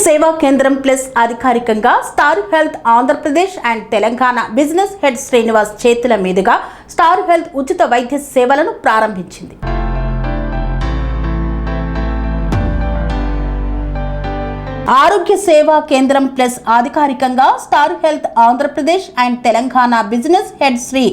సేవా కేంద్రం ప్లస్ అధికారికంగా Star Health Andhra Pradesh and Telangana business head Srinivas చేతుల మీదుగా స్టార్ హెల్త్ ఉచిత వైద్య సేవలను ప్రారంభించింది. ఆరోగ్య సేవా కేంద్రం ప్లస్ అధికారికంగా Star Health Andhra Pradesh and Telangana business head Shri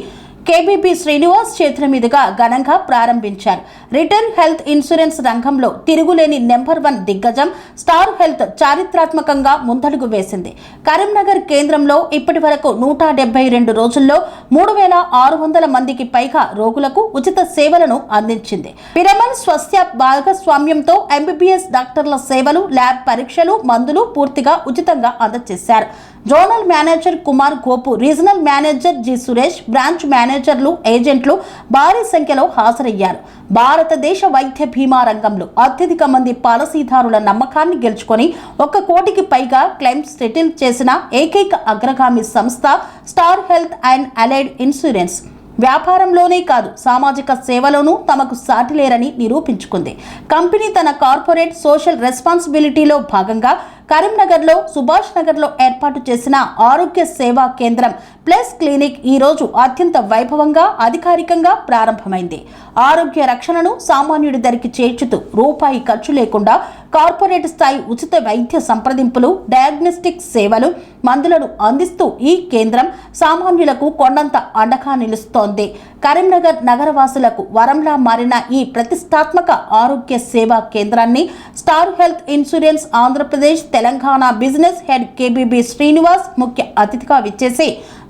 KBB Srinivas చేతుల మీదుగా ఘనంగా ప్రారంభించారు. రిటర్న్ హెల్త్ ఇన్సూరెన్స్ రంగంలో తిరుగులేని నెంబర్ 1 దిగ్గజం స్టార్ హెల్త్ చారిత్రాత్మకంగా ముందడుగు వేసింది. కరీంనగర్ కేంద్రంలో ఇప్పటి వరకు 172 రోజుల్లో 3600 మందికి పైగా రోగులకు ఉచిత సేవలను అందించింది. పిరమల్ స్వాస్థ్య భాగస్వామ్యంతో ఎంబీబీఎస్ డాక్టర్ల సేవలు, ల్యాబ్ పరీక్షలు, మందులు పూర్తిగా ఉచితంగా అందజేశారు. Zonal manager Kumar Gopu, regional manager G Suresh, branch మేనేజర్లు, ఏజెంట్లు భారీ సంఖ్యలో హాజరయ్యారు. భారతదేశ వైద్య బీమా రంగంలో అత్యధిక మంది పాలసీదారుల నమ్మకాన్ని గెలుచుకొని 1 కోటికి పైగా క్లెయిమ్స్ సెటిల్ చేసిన ఏకైక అగ్రగామి సంస్థ Star Health and Allied Insurance. వ్యాపారంలోనే కాదు, సామాజిక సేవలోనూ తమకు సాటిలేరని నిరూపించుకుంది. కంపెనీ తన కార్పొరేట్ సోషల్ రెస్పాన్సిబిలిటీలో భాగంగా కరీంనగర్లో సుభాష్ నగర్లో ఏర్పాటు చేసిన ఆరోగ్య సేవా కేంద్రం ప్లస్ క్లినిక్ ఈ రోజు అత్యంత వైభవంగా అధికారికంగా ప్రారంభమైంది. ఆరోగ్య రక్షణను సామాన్యుడి ధరికి చేర్చుతూ రూపాయి ఖర్చు లేకుండా కార్పొరేట్ స్థాయి ఉచిత వైద్య సంప్రదింపులు, డయాగ్నోస్టిక్ సేవలు, మందులను అందిస్తూ ఈ కేంద్రం సామాన్యులకు కొండంత అండగా నిలుస్తోంది. కరీంనగర్ నగరవాసులకు వరంలా మారిన ఈ ప్రతిష్టాత్మక ఆరోగ్య సేవా కేంద్రాన్ని star health insurance Andhra Pradesh Telangana business head KBB Srinivas ముఖ్య అతిథిగా విచ్చేసి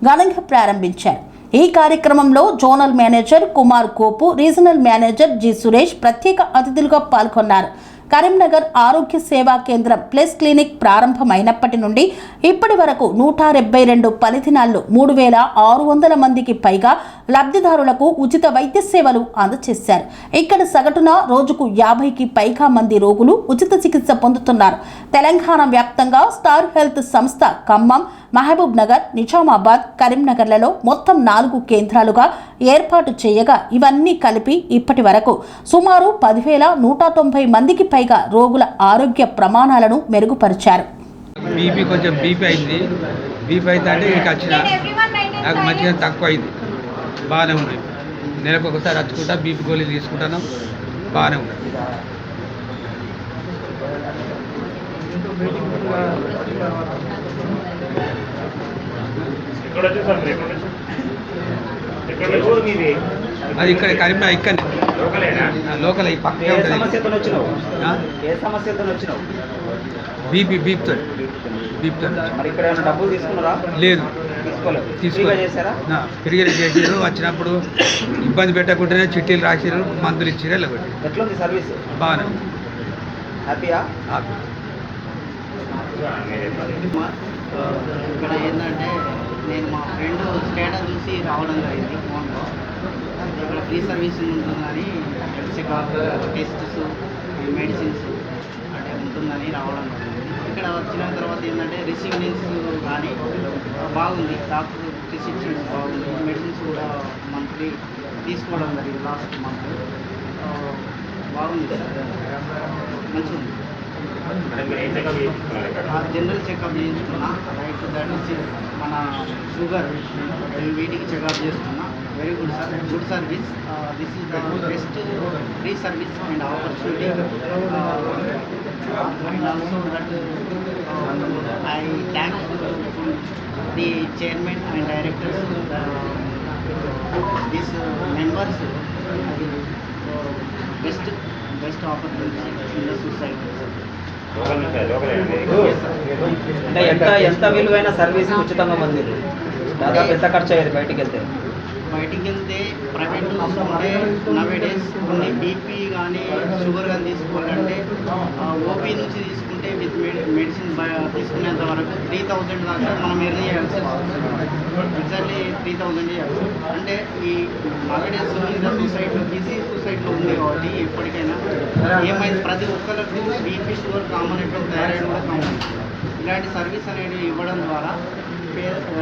ఘనంగా ప్రారంభించారు. ఈ కార్యక్రమంలో zonal manager Kumar Gopu, regional manager G Suresh ప్రత్యేక అతిథులుగా పాల్గొన్నారు. కరీంనగర్ ఆరోగ్య సేవా కేంద్రం ప్లస్ క్లినిక్ ప్రారంభమైనప్పటి నుండి ఇప్పటి వరకు 172 పనిదినాల్లో 3600 మందికి పైగా లబ్ధిదారులకు ఉచిత వైద్య సేవలు అందజేశారు. ఇక్కడ సగటున రోజుకు 50కి పైగా మంది రోగులు ఉచిత చికిత్స పొందుతున్నారు. తెలంగాణ వ్యాప్తంగా స్టార్ హెల్త్ సంస్థ ఖమ్మం, మహబూబ్ నగర్, నిజామాబాద్, కరీంనగర్లలో మొత్తం 4 కేంద్రాలుగా ఏర్పాటు చేయగా ఇవన్నీ కలిపి ఇప్పటి వరకు సుమారు 10,190 మందికి పైగా రోగుల ఆరోగ్య ప్రమాణాలను మెరుగుపరిచారు. బీపీ కొంచెం బీపీ అయింది. బీపీ అయితే అంటే ఇక వచ్చిన నాకు మంచిగా తక్కువ అయింది. బాగానే ఉంది. నెలకు ఒకసారి వచ్చుకుంటా బీపీ గోళీలు తీసుకుంటాను. బాగానే ఉంది. అది ఇక్కడ కరీంనగర్ ఇక్కడ లోకల్ పక్కనే ఉంటుంది. బీపీతో లేదు ఫిర్యాదు చేసారు. వచ్చినప్పుడు ఇబ్బంది పెట్టకుండానే చిట్టీలు రాసారు, మందులు ఇచ్చారు. బాగానే ఇక్కడ ఏంటంటే నేను మా ఫ్రెండ్ స్టేటస్ చూసి రావడం జరిగింది ఫోన్లో. ఇక్కడ ఫ్రీ సర్వీసింగ్ ఉంటుందని, చెకప్, టెస్ట్స్, మెడిసిన్స్ అంటే ఉంటుందని రావడం జరిగింది. ఇక్కడ వచ్చిన తర్వాత ఏంటంటే రిసీవ్మెంట్స్ కానీ బాగుంది, డాక్టర్ ప్రిస్క్రిప్షన్స్ బాగుంది, మెడిసిన్స్ కూడా మంత్లీ తీసుకోవడం జరిగింది. లాస్ట్ మంత్ బాగుంది సార్, మంచిగా ఉంది. జనరల్ చెకప్ చేయించుకున్నా, రైట్ దట్ మన షుగర్ వీటికి చెకప్ చేసుకున్నా. Very good sir, good service. This is the best free service and opportunity. And also that I thank the chairman and directors, this members, best opportunity in the society. అంటే ఎంత విలువైన service ఉచితంగా మందిరు? దాదాపు ఎంత ఖర్చు అయ్యేది బయటికి వెళ్తే? ప్రైవేట్ చూసుకుంటే నవేడేస్ కొన్ని బీపీ కానీ షుగర్ కానీ తీసుకోవాలంటే ఓపీ నుంచి తీసుకుంటే విత్ మెడిసిన్ తీసుకునేంత వరకు 3000 దాకా మనం ఎర్న్ చేయాల్సి వస్తుంది. ఎగ్జాక్ట్లీ 3000 చేయాల్సి. అంటే ఈ నవేడేస్ ఇన్ సొసైటీ బిజీ సొసైటీలో ఉంది కాబట్టి ఎప్పటికైనా ఏమైంది ప్రతి ఒక్కరికి బీపీ, షుగర్ కామన్ అయిపోయింది, థైరాయిడ్ కూడా కామన్. ఇలాంటి సర్వీస్ అనేది ఇవ్వడం ద్వారా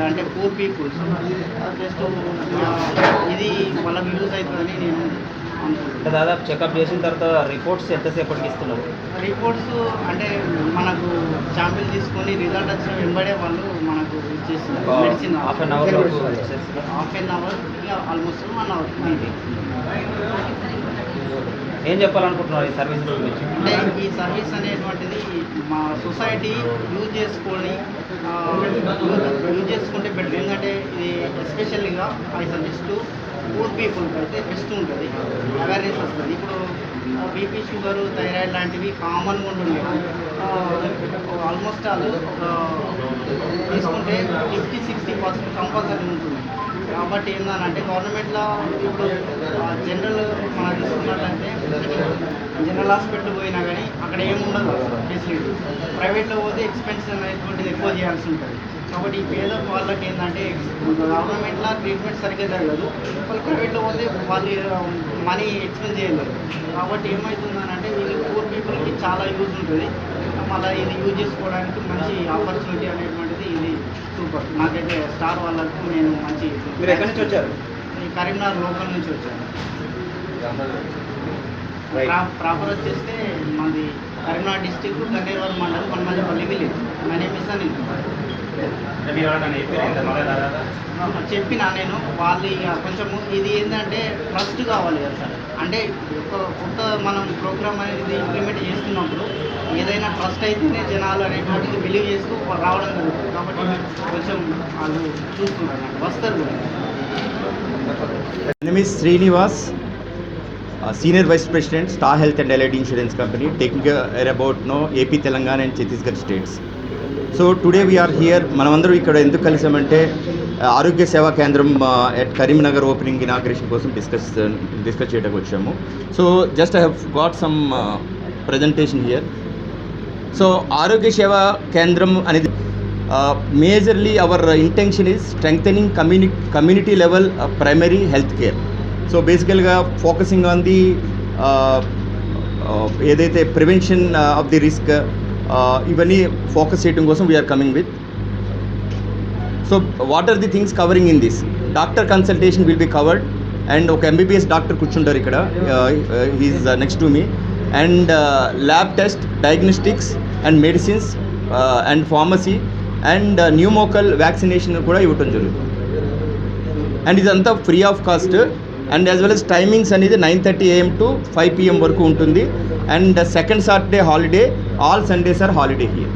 అంటే పూర్ పీపుల్స్ జస్ట్ ఇది వాళ్ళకి యూజ్ అవుతుందని నేను అంటే దాదాపు చెకప్ చేసిన తర్వాత రిపోర్ట్స్ ఎంతసేపటికి ఇస్తున్నారు? రిపోర్ట్స్ అంటే మనకు శాంపిల్ తీసుకొని రిజల్ట్ వచ్చిన వెంబడే వాళ్ళు మనకు ఇచ్చేస్తున్నారు medicine. Half an hour half an hour almost 1 hour. ఏం చెప్పాలనుకుంటున్నారు ఈ సర్వీస్ గురించి? అంటే ఈ సర్వీస్ అనేటువంటిది మా సొసైటీ యూజ్ చేసుకుంటే బెటర్. ఎందుకంటే ఇది ఎస్పెషల్గా ఐ సజెస్ట్ పూర్ పీపుల్కి అయితే బెస్ట్ ఉంటుంది, అవేర్నెస్ వస్తుంది. ఇప్పుడు బీపీ, షుగరు, థైరాయిడ్ లాంటివి కామన్గా ఉంటుండే ఆల్మోస్ట్ అది తీసుకుంటే 50-60% కంపల్సరీ ఉంటుంది. కాబట్టి ఏంటంటే గవర్నమెంట్లో ఇప్పుడు జనరల్ మనం తీసుకున్నట్లయితే జనరల్ హాస్పిటల్ పోయినా కానీ అక్కడ ఏముండదు ఫెసిలిటీ. ప్రైవేట్లో పోతే ఎక్స్పెన్స్ అనేటువంటిది ఎక్కువ చేయాల్సి ఉంటుంది. కాబట్టి ఈ పేద వాళ్ళకి ఏంటంటే గవర్నమెంట్లో ట్రీట్మెంట్ సరిగ్గా జరగదు, వాళ్ళు ప్రైవేట్లో పోతే వాళ్ళు మనీ ఎక్స్పెన్స్ చేయలేదు. కాబట్టి ఏమవుతుందనంటే వీళ్ళు పూర్ పీపుల్కి చాలా యూజ్ ఉంటుంది. మళ్ళీ ఇది యూజ్ చేసుకోవడానికి మంచి ఆపర్చునిటీ అనేటువంటిది ఇది సూపర్. నాకైతే స్టార్ వాళ్ళకు నేను మంచి. మీరు ఎక్కడి నుంచి వచ్చారు? ఈ కరీంనగర్ లోకల్ నుంచి వచ్చాను. ప్రాపర్ వచ్చేస్తే మాది కరీంనగర్ డిస్టిక్ కన్నేరువరం మండలం మన్మజపల్లి విలేజ్. నా నేమ్ ఇస్ అనిల్. చెప్పినా నేను వాళ్ళు ఇక కొంచెము ఇది ఏంటంటే ట్రస్ట్ కావాలి కదా సార్. అంటే కొత్త మనం ప్రోగ్రామ్ అనేది ఇంప్లిమెంట్ చేస్తున్నప్పుడు ఏదైనా ట్రస్ట్ అయితేనే జనాలు అనేటువంటిది బిలీవ్ చేస్తూ రావడం జరుగుతుంది. కాబట్టి కొంచెం వాళ్ళు చూస్తున్నారు, వస్తారు కూడా. My name is Srinivas, Senior Vice President, Star Health and Allied Insurance Company, taking care about AP, Telangana and Chhattisgarh states. So today we are here, మనమందరం ఇక్కడ ఎందుకు కలిసామంటే ఆరోగ్య సేవా కేంద్రం at కరీంనగర్ ఓపెనింగ్ ఇనాగ్రేషన్ కోసం డిస్కస్ చేయడానికి వచ్చాము. So just I have got some presentation here. So ఆరోగ్య సేవా కేంద్రం అనేది majorly our intention is strengthening community level primary health care. So బేసికల్గా ఫోకసింగ్ ఆన్ ది ఏదైతే ప్రివెన్షన్ ఆఫ్ ది రిస్క్ ఇవన్నీ ఫోకస్ చేయడం కోసం we are coming with. So what are the things covering in this? Doctor consultation will be covered and ఒక MBBS doctor కూర్చుంటారు ఇక్కడ, he's next to me. And lab test, diagnostics and medicines and pharmacy and pneumococcal vaccination కూడా ఇవ్వటం జరుగుతుంది. And ఇదంతా free of cost. And as well as timings అనేది 9:30 AM to 5 PM వరకు ఉంటుంది. And second Saturday holiday, all Sundays are holiday here.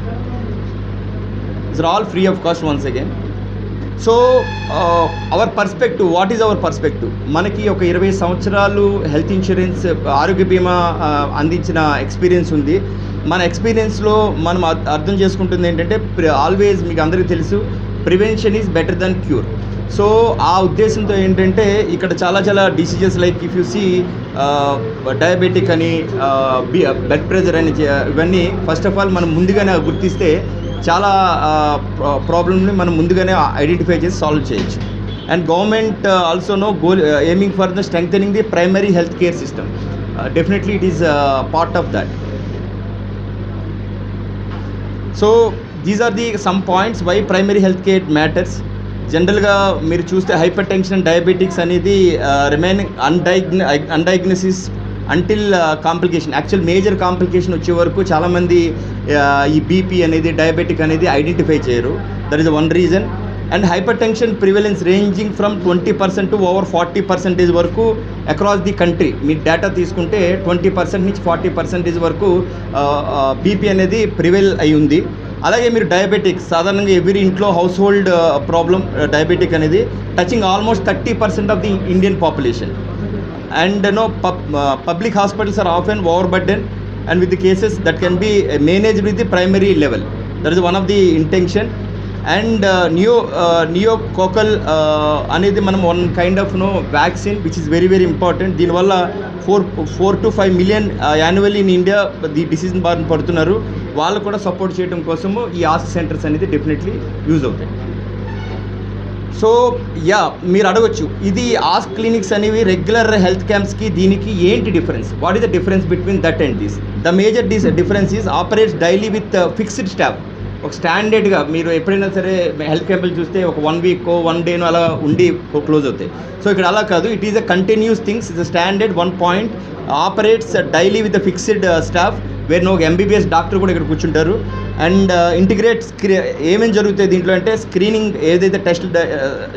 It's all free of cost once again. So our perspective, what is our perspective? మనకి ఒక 20 సంవత్సరాలు health insurance ఆరోగ్య బీమా అందించిన experience ఉంది. మన ఎక్స్పీరియన్స్లో మనం అర్థం చేసుకుంటుంది ఏంటంటే ఆల్వేస్ మీకు అందరికీ తెలుసు, prevention is better than cure. So ఆ ఉద్దేశంతో ఏంటంటే ఇక్కడ చాలా diseases like if you see diabetic అని, బ్లడ్ ప్రెషర్ అని, ఇవన్నీ ఫస్ట్ ఆఫ్ ఆల్ మనం ముందుగానే గుర్తిస్తే చాలా ప్రాబ్లమ్ని మనం ముందుగానే ఐడెంటిఫై చేసి సాల్వ్ చేయొచ్చు. And government also no goal aiming for the strengthening the primary health care system. Definitely it is part of that. So these are the some points why primary health care matters. జనరల్గా మీరు చూస్తే hypertension and diabetics అనేది remaining undiagnosis until complication. Actual major complication వచ్చే వరకు చాలామంది ఈ BP అనేది, diabetic అనేది ఐడెంటిఫై చేయరు. That is one reason. And hypertension prevalence ranging from 20% to over 40% వరకు అక్రాస్ ది కంట్రీ. మీ డేటా తీసుకుంటే 20% నుంచి 40% వరకు బీపీ అనేది ప్రివెల్ అయి ఉంది. అలాగే మీరు డయాబెటిక్స్ సాధారణంగా ఎవ్రీ ఇంట్లో హౌస్ హోల్డ్ ప్రాబ్లం డయాబెటిక్ అనేది, touching almost 30% of the Indian population. And public hospitals are often overburdened and with the cases that can be managed with the primary level. That is one of the intention. And pneumococcal అనేది మనం one kind of vaccine which is very important. దీనివల్ల 4 to 5 million annually in India the disease బారిన పడుతున్నారు. వాళ్ళు కూడా support చేయడం కోసము ఈ ఆస్క్ సెంటర్స్ అనేది డెఫినెట్లీ యూజ్ అవుతాయి. సో మీరు అడగొచ్చు, ఇది ఆస్క్ క్లినిక్స్ అనేవి రెగ్యులర్ హెల్త్ క్యాంప్స్కి దీనికి ఏంటి difference? What is the difference between that and this? The major difference is operates daily with fixed staff. ఒక స్టాండర్డ్గా మీరు ఎప్పుడైనా సరే హెల్త్ క్యాంపులు చూస్తే ఒక 1 వీక్ 1 డేనో అలా ఉండి క్లోజ్ అవుతాయి. సో ఇక్కడ అలా కాదు, it is a continuous things, it's standard 1 point, operates daily with the fixed staff, where no MBBS doctor కూడా ఇక్కడ కూర్చుంటారు. అండ్ ఇంటిగ్రేట్ ఏమేమి జరుగుతాయి దీంట్లో అంటే స్క్రీనింగ్ ఏదైతే టెస్ట్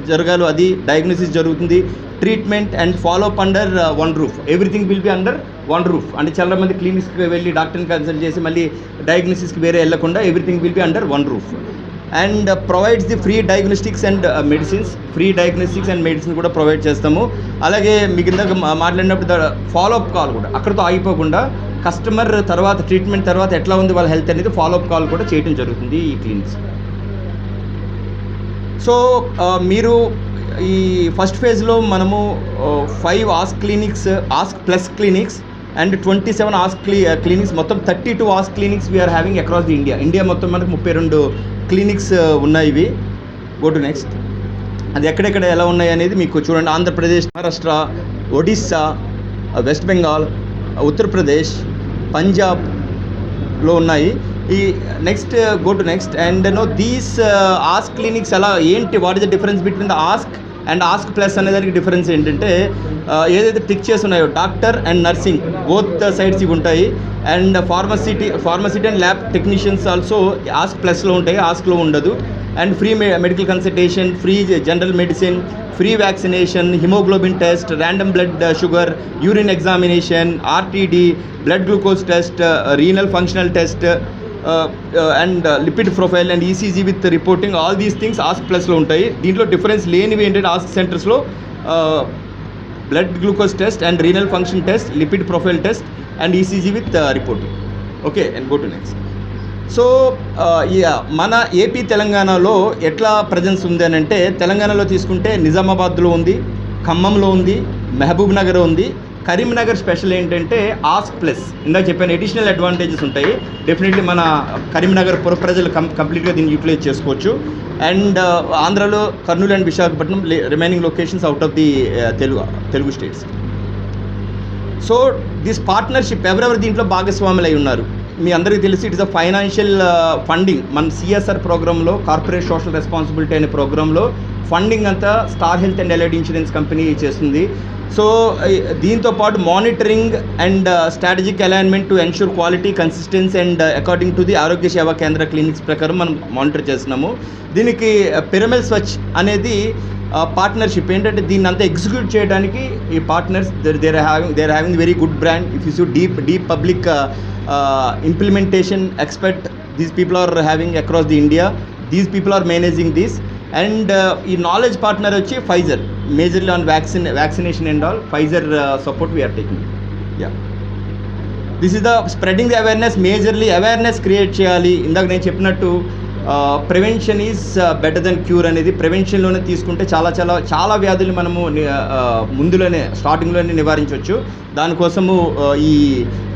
జరగాలో అది, డయాగ్నోసిస్ జరుగుతుంది, treatment and follow up under 1 roof. Everything will be under 1 roof. అంటే చాలా మంది క్లినిక్స్కి వెళ్ళి డాక్టర్ని కన్సల్ట్ చేసి మళ్ళీ డయాగ్నోసిస్కి వేరే వెళ్ళకుండా everything will be under 1 roof. And provides the free diagnostics and medicines, free diagnostics and medicine కూడా ప్రొవైడ్ చేస్తాము. అలాగే మీకు ఇందాక మాట్లాడినప్పుడు ఫాలో అప్ కాల్ కూడా అక్కడితో ఆగిపోకుండా కస్టమర్ తర్వాత ట్రీట్మెంట్ తర్వాత ఎట్లా ఉంది వాళ్ళ హెల్త్ అనేది ఫాలో అప్ కాల్ కూడా చేయడం జరుగుతుంది ఈ క్లినిక్స్. సో మీరు ఈ ఫస్ట్ ఫేజ్లో మనము 5 ASK clinics, ASK plus clinics and 27 ASK clinics, మొత్తం 32 ASK clinics we are having across the India మొత్తం మనకు 32 క్లినిక్స్ ఉన్నాయి. ఇవి గో టు నెక్స్ట్. అది ఎక్కడెక్కడ ఎలా ఉన్నాయి అనేది మీకు చూడండి. ఆంధ్రప్రదేశ్, మహారాష్ట్ర, ఒడిస్సా, వెస్ట్ బెంగాల్, ఉత్తరప్రదేశ్, పంజాబ్లో ఉన్నాయి. ఈ next go to next. And these ask clinics ఎలా ఏంటి, what is the difference between the ask and ask plus అనేదానికి డిఫరెన్స్ ఏంటంటే ఏదైతే టిక్ చేసి ఉన్నాయో doctor and nursing both sides ఇవి ఉంటాయి. And ఫార్మసిటీ and lab technicians also ask ప్లస్లో ఉంటాయి, ఆస్క్లో ఉండదు. And free medical consultation, free general medicine, free vaccination, haemoglobin test, random blood sugar, urine examination, RTD, blood glucose test, renal functional test, and lipid profile and ECG with reporting, all these things ASK ప్లస్లో ఉంటాయి. దీంట్లో difference లేనివి ఏంటంటే ASK సెంటర్స్లో blood glucose test and renal function test, lipid profile test and ECG with reporting. Okay, and go to next. So మన ఏపీ తెలంగాణలో ఎట్లా presence ఉంది అని అంటే, తెలంగాణలో తీసుకుంటే నిజామాబాద్లో ఉంది, ఖమ్మంలో ఉంది, మహబూబ్ నగర్ ఉంది. కరీంనగర్ స్పెషల్ ఏంటంటే ఆస్క్ ప్లస్, ఇందాక చెప్పాను ఎడిషనల్ అడ్వాంటేజెస్ ఉంటాయి. డెఫినెట్లీ మన కరీంనగర్ పుర ప్రజలు కంప్లీట్గా దీన్ని యూటిలైజ్ చేసుకోవచ్చు. అండ్ ఆంధ్రాలో Kurnool and Visakhapatnam remaining locations out of the Telugu states. So this partnership ఎవరెవరు దీంట్లో భాగస్వాములు అయి ఉన్నారు మీ అందరికీ తెలిసి, it is a financial funding. మన సిఎస్ఆర్ ప్రోగ్రాంలో, కార్పొరేట్ సోషల్ రెస్పాన్సిబిలిటీ అనే ప్రోగ్రాంలో ఫండింగ్ అంతా star Health and allied insurance company చేస్తుంది. సో దీంతో పాటు monitoring and strategic alignment to ensure quality, consistency and according to the ఆరోగ్య సేవా కేంద్ర క్లినిక్స్ ప్రకారం మనం మానిటర్ చేస్తున్నాము. దీనికి పిరమిడ్ స్వచ్ఛ అనేది పార్ట్నర్షిప్ ఏంటంటే దీన్ని అంతా ఎగ్జిక్యూట్ చేయడానికి ఈ partners there having very good brand. If you sue deep public implementation expert these people are having across the India. These people are managing this. And ఈ knowledge partner వచ్చి Pfizer, majorly on vaccination and all. Pfizer support we are taking. Yeah, this is the spreading the awareness, majorly awareness create చేయాలి. ఇందాక నేను చెప్పినట్టు prevention is better than cure అనేది ప్రివెన్షన్లోనే తీసుకుంటే చాలా వ్యాధులు మనము ముందులోనే స్టార్టింగ్లోనే నివారించవచ్చు. దానికోసము ఈ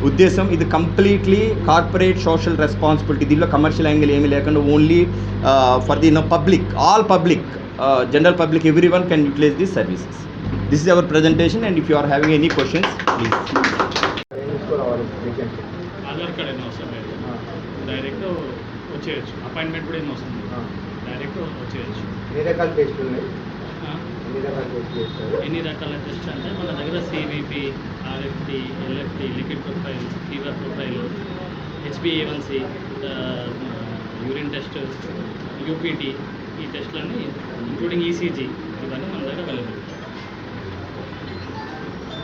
ఉద్దేశం. ఇది కంప్లీట్లీ కార్పొరేట్ సోషల్ రెస్పాన్సిబిలిటీ. దీనిలో కమర్షియల్ యాంగిల్ ఏమీ లేకుండా only for the public, all public, general public, everyone can utilise these services. This is our presentation and if you are having any questions please. Aadhaar card ఏమో అవసరం లేదు, direct వచ్చేయచ్చు. Appointment కూడా ఏమో అవసరం లేదు, డైరెక్ట్ వచ్చేయచ్చు. ఎన్ని రకాల టెస్టులు ఉన్నాయి? ఎన్ని రకాల టెస్ట్ అంటే మన దగ్గర CVP, RFT, LFT, liquid profile, fever profile, హెచ్బిఏ1సి, యూరిన్ టెస్ట్, యూపీటీ, ఈ టెస్ట్లన్నీ ఇంక్లూడింగ్ ఈసీజీ ఇవన్నీ మన దగ్గర అవైలబుల్.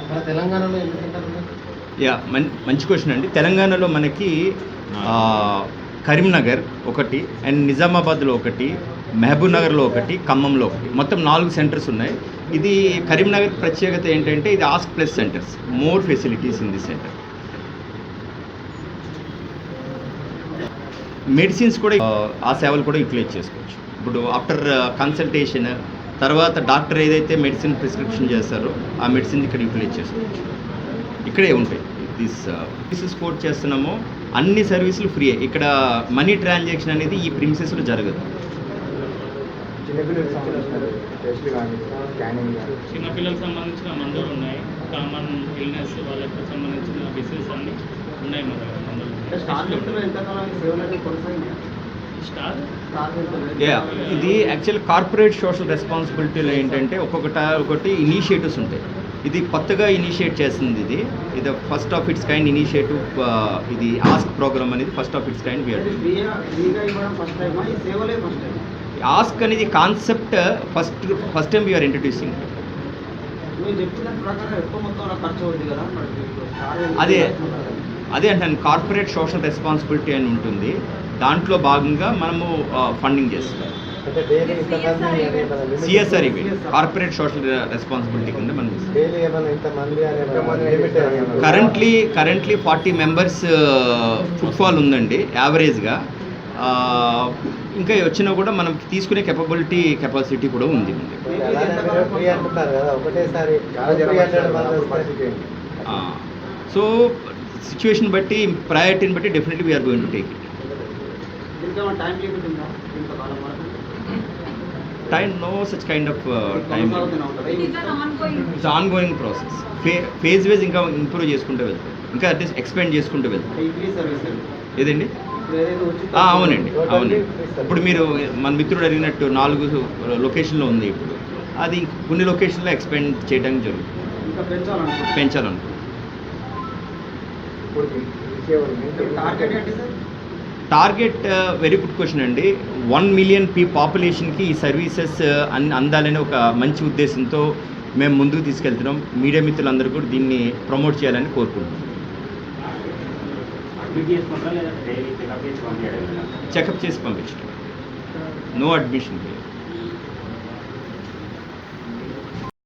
మన తెలంగాణలో ఎన్ని సెంటర్లు ఉన్నాయి? యా, మంచి క్వశ్చన్ అండి. తెలంగాణలో మనకి కరీంనగర్ ఒకటి, అండ్ నిజామాబాద్లో ఒకటి, మహబూబ్ నగర్లో ఒకటి, ఖమ్మంలో ఒకటి, మొత్తం 4 సెంటర్స్ ఉన్నాయి. ఇది కరీంనగర్ ప్రత్యేకత ఏంటంటే ఇది ask plus centres, more facilities in the centre. Medicines కూడా ఆ సేవలు కూడా యూటిలైజ్ చేసుకోవచ్చు. ఇప్పుడు ఆఫ్టర్ కన్సల్టేషన్ తర్వాత డాక్టర్ ఏదైతే మెడిసిన్ ప్రిస్క్రిప్షన్ చేస్తారో ఆ మెడిసిన్ ఇక్కడ యూటిలైజ్ చేసుకోవచ్చు. ఇక్కడే ఉంటాయి. దిస్ స్పోర్ట్ చేస్తున్నామో అన్ని సర్వీసులు ఫ్రీ. ఇక్కడ మనీ ట్రాన్సాక్షన్ అనేది ఈ ప్రిమిసెస్లో జరగదు. చిన్నపిల్లలకు సంబంధించిన మందులు ఉన్నాయి, కామన్ ఇల్నెస్ వాళ్ళకి సంబంధించిన డిసీజెస్ అన్నీ ఉన్నాయి మన దగ్గర మందులు. స్టార్ ఇది యాక్చువల్ కార్పొరేట్ సోషల్ రెస్పాన్సిబిలిటీలో ఏంటంటే ఒకటి ఇనిషియేటివ్స్ ఉంటాయి. ఇది కొత్తగా ఇనిషియేట్ చేస్తుంది. ఇది first of its kind initiative. ఇది ఆస్క్ ప్రోగ్రామ్ అనేది first of its kind we're ASK అనేది concept first time we're introducing. అదే అంటాను, కార్పొరేట్ సోషల్ రెస్పాన్సిబిలిటీ అని ఉంటుంది. దాంట్లో భాగంగా మనము ఫండింగ్ చేస్తాం. అంటే డైలీ ఇంతమంది సిఎస్ఆర్ ఇవి కార్పొరేట్ సోషల్ రెస్పాన్సిబిలిటీ కింద మనం డైలీ ఏమైనా ఇంతమంది లిమిట్ కరెంట్లీ 40 మెంబర్స్ ఫుట్ఫాల్ ఉందండి యావరేజ్గా. ఇంకా వచ్చినా కూడా మనం తీసుకునే కెపాసిటీ కూడా ఉంది. ఫ్రీ అంటున్నారు కదా, ఒకటేసారి 300 మంది వస్తే సో సిచ్యువేషన్ బట్టి, ప్రయారిటీని బట్టి definitely we are going to take it. Time, no such kind of time. It's ongoing process. Phase wise ఇంకా ఇంప్రూవ్ చేసుకుంటూ వెళ్తాం, ఇంకా అట్లీస్ట్ ఎక్స్పెండ్ చేసుకుంటూ వెళ్తాం. ఏదండి? అవునండి. ఇప్పుడు మీరు మన మిత్రుడు అడిగినట్టు 4 లొకేషన్లో ఉంది. ఇప్పుడు అది కొన్ని లొకేషన్లో ఎక్స్పెండ్ చేయడానికి జరుగుతుంది, పెంచాలనుకుంటున్నాం. టార్గెట్ వెరీ గుడ్ క్వశ్చన్ అండి. 1 మిలియన్ పాపులేషన్కి ఈ సర్వీసెస్ అందాలనే ఒక మంచి ఉద్దేశంతో మేము ముందుకు తీసుకెళ్తున్నాం. మీడియా మిత్రులందరూ కూడా దీన్ని ప్రమోట్ చేయాలని కోరుకుంటున్నాం. చెకప్ చేసి పంపించడం, నో అడ్మిషన్.